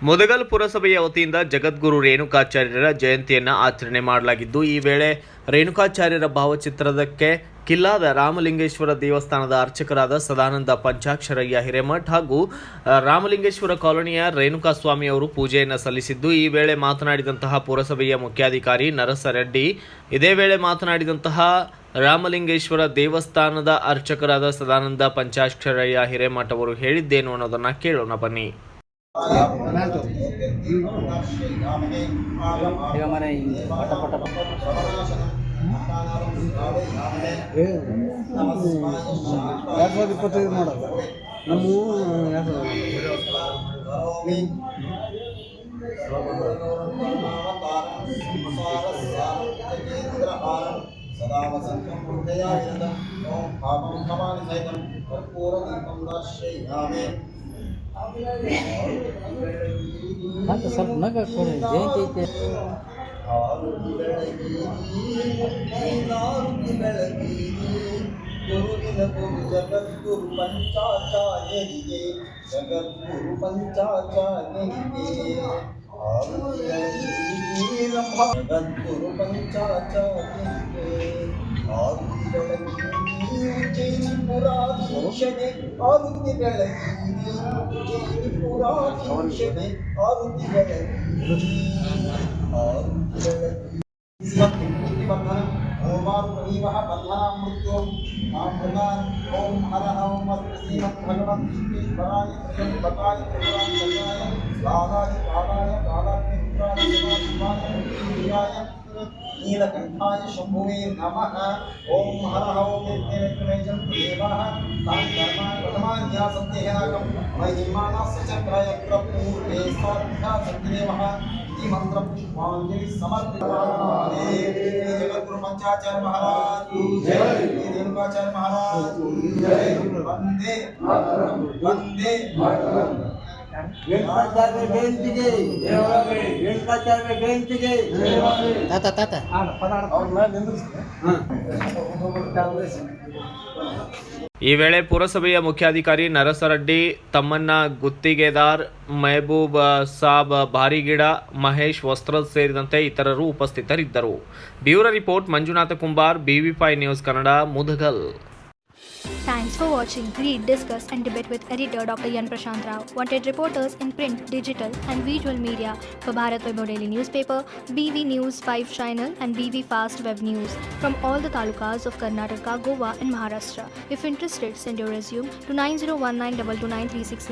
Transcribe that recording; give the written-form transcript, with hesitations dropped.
ಮುದಗಲ್ ಪುರಸಭೆಯ ವತಿಯಿಂದ ಜಗದ್ಗುರು ರೇಣುಕಾಚಾರ್ಯರ ಜಯಂತಿಯನ್ನು ಆಚರಣೆ ಮಾಡಲಾಗಿದ್ದು, ಈ ವೇಳೆ ರೇಣುಕಾಚಾರ್ಯರ ಭಾವಚಿತ್ರಕ್ಕೆ ಕಿಲ್ಲಾದ ರಾಮಲಿಂಗೇಶ್ವರ ದೇವಸ್ಥಾನದ ಅರ್ಚಕರಾದ ಸದಾನಂದ ಪಂಚಾಕ್ಷರಯ್ಯ ಹಿರೇಮಠ್ ಹಾಗೂ ರಾಮಲಿಂಗೇಶ್ವರ ಕಾಲೋನಿಯ ರೇಣುಕಾಸ್ವಾಮಿ ಅವರು ಪೂಜೆಯನ್ನು ಸಲ್ಲಿಸಿದ್ದು, ಈ ವೇಳೆ ಮಾತನಾಡಿದಂತಹ ಪುರಸಭೆಯ ಮುಖ್ಯಾಧಿಕಾರಿ ನರಸರೆಡ್ಡಿ, ಇದೇ ವೇಳೆ ಮಾತನಾಡಿದಂತಹ ರಾಮಲಿಂಗೇಶ್ವರ ದೇವಸ್ಥಾನದ ಅರ್ಚಕರಾದ ಸದಾನಂದ ಪಂಚಾಕ್ಷರಯ್ಯ ಹಿರೇಮಠ್ ಅವರು ಹೇಳಿದ್ದೇನು ಅನ್ನೋದನ್ನು ಕೇಳೋಣ ಬನ್ನಿ. ಈಗ ಮನೆ ಪಟ ಪಟ ಮಾಡೋದು ನಮ್ಮ ಸದಾ ವಸಂತಂ ಹೃದಯಾಯತಂ ಓಂ ಪಾಪಂ ಕಮಾನಿ ಸಹಿತಂ ಕರ್ಪೂರ ದೀಪಂ ದರ್ಶಯಾಮಿ. ಅಂತ ಸ್ವಲ್ಪ ನಗ ಕೊಡಿ, ಜಯಂತಿ ಐತೆ. ಗುರುವಿನ ಗುರು ಜಗದ್ಗುರು ಪಂಚಾಚಾರ್ಯರಿಗೆ, ಜಗದ್ಗುರು ಪಂಚಾಚಾರ್ಯರಿಗೆ ಜಗದ್ಗುರು ಪಂಚಾಚಾರ್ಯರಿಗೆ ಜೈಪುರಾಧೀಶನೆ ಆರುತಿ ಬೆಳಗೀರಿ, ಜೈಪುರಾಧೀಶನೆ ಆರುತಿ ಬೆಳಗೀರಿ, ಆರುತಿ ಬೆಳಗೀರಿ ಓಮಾರುಣೀವಃ ಬಂಧನಂ ಮೃತ್ಯೋಂ ಮಾಮೃತಾನ್ ಓಂ ಹರಃ ಓಂ ಶ್ರೀಮದ್ ಭಗವನ್ ಈಶ್ವರಾಯ ತ್ರ್ಯಂಬಕಾಯ ತ್ರಿಪುರಾಂತಕಾಯ ಕಾಲಾಯ ಕಾಲಾಯ ಕಾಲಾಗ್ನಿ ರುದ್ರಾಯ ಶಿವಾಯ ಪ್ರಿಯಾಯ ನೀಲಕಂಠಾಯ ಶಂಭುವೇ ನಮಃ. ಓಂ ಹರಃ ಓಂ ಯಜ್ಞೇಜಂತು ದೇವಾಃ ತಾನ್ ಧರ್ಮಾನ್ ಪ್ರಥಮಾನ್ಯಾ ಸತ್ಯೇನಾಕಂ ಮಹಿಮಾನಸ್ಯ ಚಕ್ರಾಯ ಪ್ರಪೂರ್ಣೇ ಸ್ವಾಧ್ಯಾಯ ಸತ್ಯದೇವಃ इति मंत्र पुष्पांजलि समर्पयामि. जगद्गुरु पंचाचार्य महाराज की जय, रेणुकाचार्य महाराज की जय. वंदे वंदे ರೇಣುಕಾಚಾರ್ಯ ಜಯಂತಿಗೆ, ರೇಣುಕಾಚಾರ್ಯ ಜಯಂತಿಗೆ. ತಾತ ತಾತ ಈ ವೇಳೆ ಪುರಸಭೆಯ ಮುಖ್ಯಾಧಿಕಾರಿ ನರಸರೆಡ್ಡಿ, ತಮ್ಮಣ್ಣ ಗುತ್ತಿಗೆದಾರ್, ಮೆಹಬೂಬ್ ಸಾಬ್ ಬಾರಿಗಿಡ, ಮಹೇಶ್ ವಸ್ತ್ರದ್ ಸೇರಿದಂತೆ ಇತರರು ಉಪಸ್ಥಿತರಿದ್ದರು. Bureau report Manjunatha Kumbar, BV5 news Kannada, Mudgal. Thanks for watching. Read, discuss and debate with editor Dr. Yan Prashant Rao. Wanted reporters in print, digital and visual media for Bharat Vaibhav Daily Newspaper, BV News 5 Channel and BV Fast Web News from all the talukas of Karnataka, Goa and Maharashtra. If interested, send your resume to 9019229369.